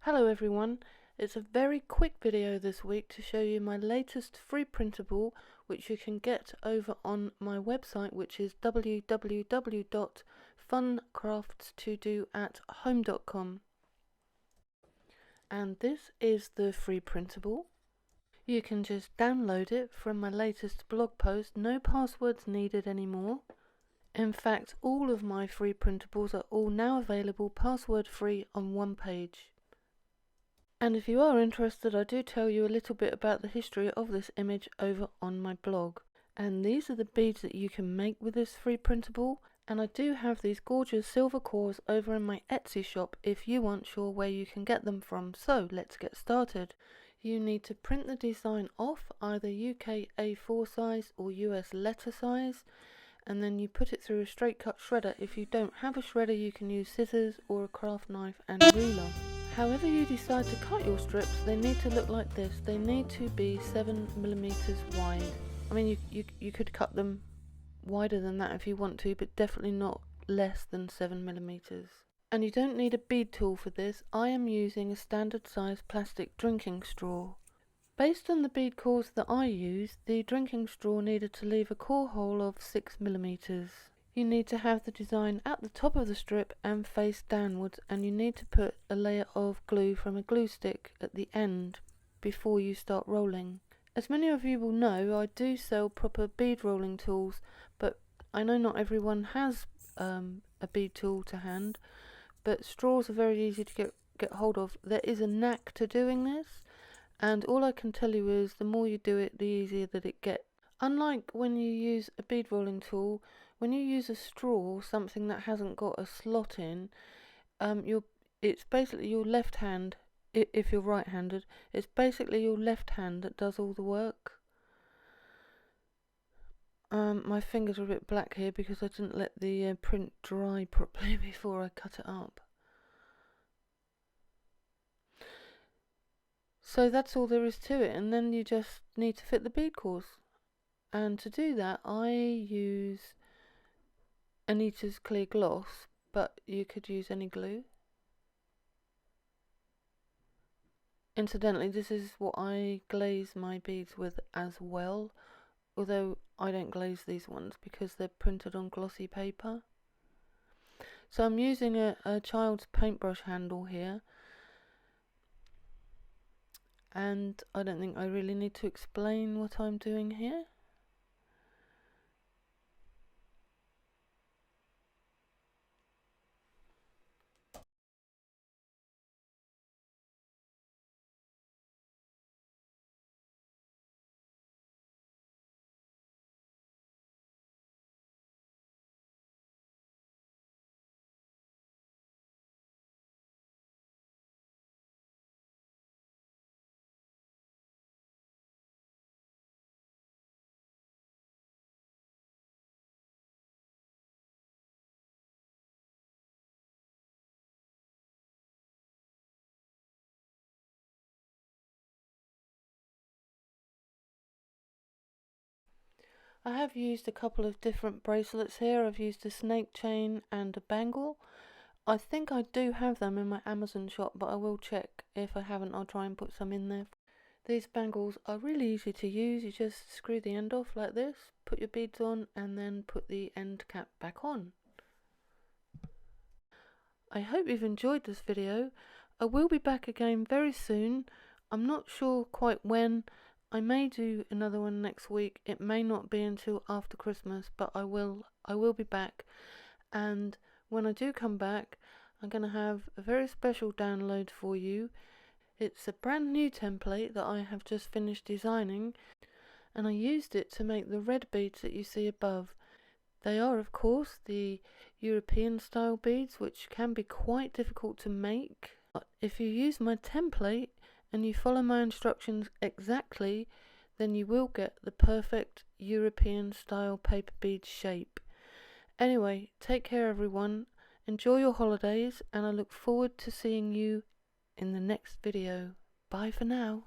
Hello everyone, it's a very quick video this week to show you my latest free printable, which you can get over on my website, which is www.funcraftstodoathome.com. And this is the free printable. You can just download it from my latest blog post, no passwords needed anymore. In fact, all of my free printables are all now available password free on one page. And if you are interested, I do tell you a little bit about the history of this image over on my blog. And these are the beads that you can make with this free printable. And I do have these gorgeous silver cores over in my Etsy shop if you aren't sure where you can get them from. So let's get started. You need to print the design off either UK A4 size or US letter size. And then you put it through a straight cut shredder. If you don't have a shredder, you can use scissors or a craft knife and ruler. However you decide to cut your strips, they need to look like this. They need to be 7mm wide. I mean, you could cut them wider than that if you want to, but definitely not less than 7mm. And you don't need a bead tool for this. I am using a standard size plastic drinking straw. Based on the bead cores that I use, the drinking straw needed to leave a core hole of 6mm. You need to have the design at the top of the strip and face downwards, and you need to put a layer of glue from a glue stick at the end before you start rolling. As many of you will know, I do sell proper bead rolling tools, but I know not everyone has a bead tool to hand, but straws are very easy to get hold of. There is a knack to doing this, and all I can tell you is the more you do it, the easier that it gets. Unlike when you use a bead rolling tool, when you use a straw, something that hasn't got a slot in, it's basically your left hand. If you're right-handed, it's basically your left hand that does all the work. My fingers are a bit black here because I didn't let the print dry properly before I cut it up. So that's all there is to it, and then you just need to fit the bead cores. And to do that, I use Anita's clear gloss, but you could use any glue. Incidentally, this is what I glaze my beads with as well, although I don't glaze these ones because they're printed on glossy paper. So I'm using a child's paintbrush handle here, and I don't think I really need to explain what I'm doing here. I have used a couple of different bracelets here. I've used a snake chain and a bangle. I think I do have them in my Amazon shop, but I will check. If I haven't, I'll try and put some in there. These bangles are really easy to use. You just screw the end off like this, put your beads on, and then put the end cap back on. I hope you've enjoyed this video. I will be back again very soon. I'm not sure quite when. I may do another one next week. It may not be until after Christmas, but I will be back. And when I do come back, I'm going to have a very special download for you. It's a brand new template that I have just finished designing, and I used it to make the red beads that you see above. They are, of course, the European style beads, which can be quite difficult to make. If you use my template and you follow my instructions exactly, then you will get the perfect European style paper bead shape. Anyway, take care everyone, enjoy your holidays, and I look forward to seeing you in the next video. Bye for now.